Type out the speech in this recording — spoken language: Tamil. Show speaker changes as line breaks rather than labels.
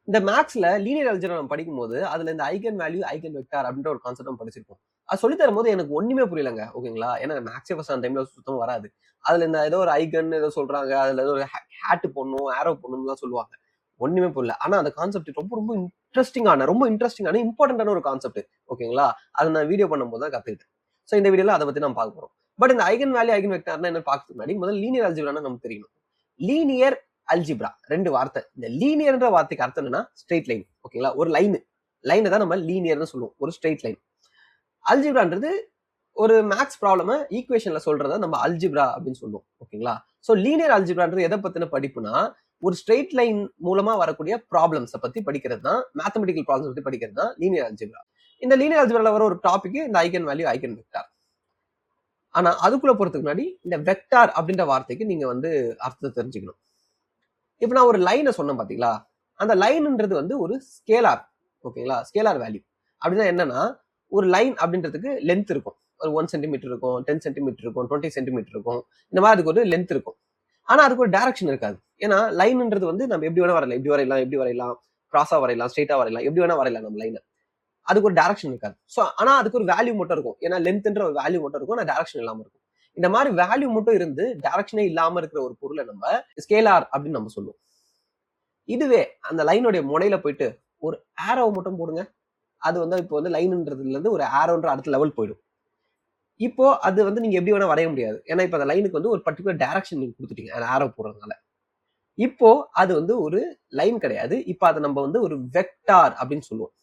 இந்த மேக்ஸ்ல லீனியர் அல்ஜிப்ரா நம்ம படிக்கும்போது அதுல இந்த ஐகன் வேல்யூ ஐகன் வெக்டார் அப்படின்ற ஒரு கான்செப்ட் நம்ம படிச்சிருப்போம். அது சொல்லி தரும்போது எனக்கு ஒண்ணுமே புரியலங்க. ஓகேங்களா? ஏன்னா மேக்ஸே ஃபர்ஸ்ட் அந்த டைம்ல சுத்தமா வராது. அதுல இந்த ஏதோ ஒரு ஐகன் ஏதோ சொல்றாங்க. அதுல ஏதோ ஒரு ஹேட் போடணும், ஆரோ போடணும்லாம் சொல்லுவாங்க. ஒண்ணுமே புரியல. ஆனா அந்த கான்செப்ட் ரொம்ப ரொம்ப இன்ட்ரெஸ்டிங்கான இம்பார்ட்டன்டான ஒரு கான்செப்ட். ஓகேங்களா? அதை நான் வீடியோ பண்ணும்போது தான் கத்துக்கிட்டேன். சோ இந்த வீடியோல அதை பத்தி நம்ம பார்க்க போறோம். பட் இந்த ஐகன் வேல்யூ ஐகன் வெக்டார்னா என்ன பார்க்கறதுக்கு முன்னாடி முதல்ல லீனியர் அல்ஜிப்ரானா நமக்கு தெரியணும். லீனியர் அல்ஜிப்ரா 2 வார்த்தை. இந்த லீனியர்ன்ற வார்த்தைக்கு அர்த்தம் என்னன்னா ஸ்ட்ரெயிட் லைன். ஓகேங்களா? ஒரு லைனை தான் நம்ம லீனியர்னு சொல்லுவோம். ஒரு ஸ்ட்ரெயிட் லைன். அல்ஜிப்ரான்றது ஒரு மேக்ஸ் ப்ராப்ளம ஈக்குவேஷன்ல சொல்றத நம்ம அல்ஜிப்ரா அப்படின்னு சொல்லுவோம். ஓகேங்களா? சோ லீனியர் அல்ஜிப்ரான்றது எதை பத்தின படிப்புனா ஒரு ஸ்ட்ரெயிட் லைன் மூலமா வரக்கூடிய ப்ராப்ளம்ஸை பத்தி படிக்கிறது தான், மேத்தமெட்டிக்கல் ப்ராப்ளம்ஸ் பத்தி படிக்கிறது தான் லீனியர் அல்ஜிப்ரா. இந்த லீனியர் அல்ஜிப்ரால வர ஒரு டாபிக் இந்த ஐகன் வேல்யூ ஐகன் வெக்டார். ஆனா அதுக்குள்ள போறதுக்கு முன்னாடி இந்த வெக்டார் அப்படின்ற வார்த்தைக்கு நீங்க வந்து அர்த்தத்தை தெரிஞ்சுக்கணும். இப்ப நான் ஒரு லைனை சொன்னேன் பாத்தீங்களா? அந்த லைன்ன்றது வந்து ஒரு ஸ்கேலார். ஓகேங்களா? ஸ்கேலார் வேல்யூ அப்படின்னா என்னன்னா ஒரு லைன் அப்படின்றதுக்கு லென்த் இருக்கும். ஒரு 1 சென்டிமீட்டர் இருக்கும், 10 சென்டிமீட்டர் இருக்கும், 20 சென்டிமீட்டர் இருக்கும். இந்த மாதிரி அதுக்கு ஒரு லென்த் இருக்கும். ஆனா அதுக்கு ஒரு டைரக்ஷன் இருக்காது. ஏன்னா லைன்ன்றது வந்து நம்ம எப்படி வேணா வரையலாம், இப்படி வரையலாம், கிராஸா வரையலாம், ஸ்ட்ரெயிட்டா வரையலாம், எப்படி வேணா வரையலாம் நம்ம லைனை. அதுக்கு ஒரு டைரக்ஷன் இருக்காது. சோ ஆனா அதுக்கு ஒரு வேல்யூ மட்டும் இருக்கும். ஏன்னா லென்த்ன்ற ஒரு வேல்யூ மட்டும் இருக்கும், ஆனா டைரக்ஷன் இல்லாம இருக்கும். இந்த மாதிரி வேல்யூ மட்டும் இருந்து டைரக்ஷனே இல்லாம இருக்கிற ஒரு பொருளை நம்ம ஸ்கேலார் அப்படின்னு நம்ம சொல்லுவோம். இதுவே அந்த லைனுடைய முனையில போயிட்டு ஒரு ஆரோ மட்டும் போடுங்க. அது வந்து இப்போ வந்து லைன்ன்றதுல இருந்து ஒரு ஆரோன்ற அடுத்த லெவல் போயிடும். இப்போ அது வந்து நீங்க எப்படி வேணா வரைய முடியாது. ஏன்னா இப்ப அந்த லைனுக்கு வந்து ஒரு பர்டிகுலர் டைரக்ஷன் நீங்க கொடுத்துட்டீங்க அந்த ஆரோ போடுறதுனால. இப்போ அது வந்து ஒரு லைன் கிடையாது. இப்ப அதை நம்ம வந்து ஒரு வெக்டார் அப்படின்னு சொல்லுவோம்.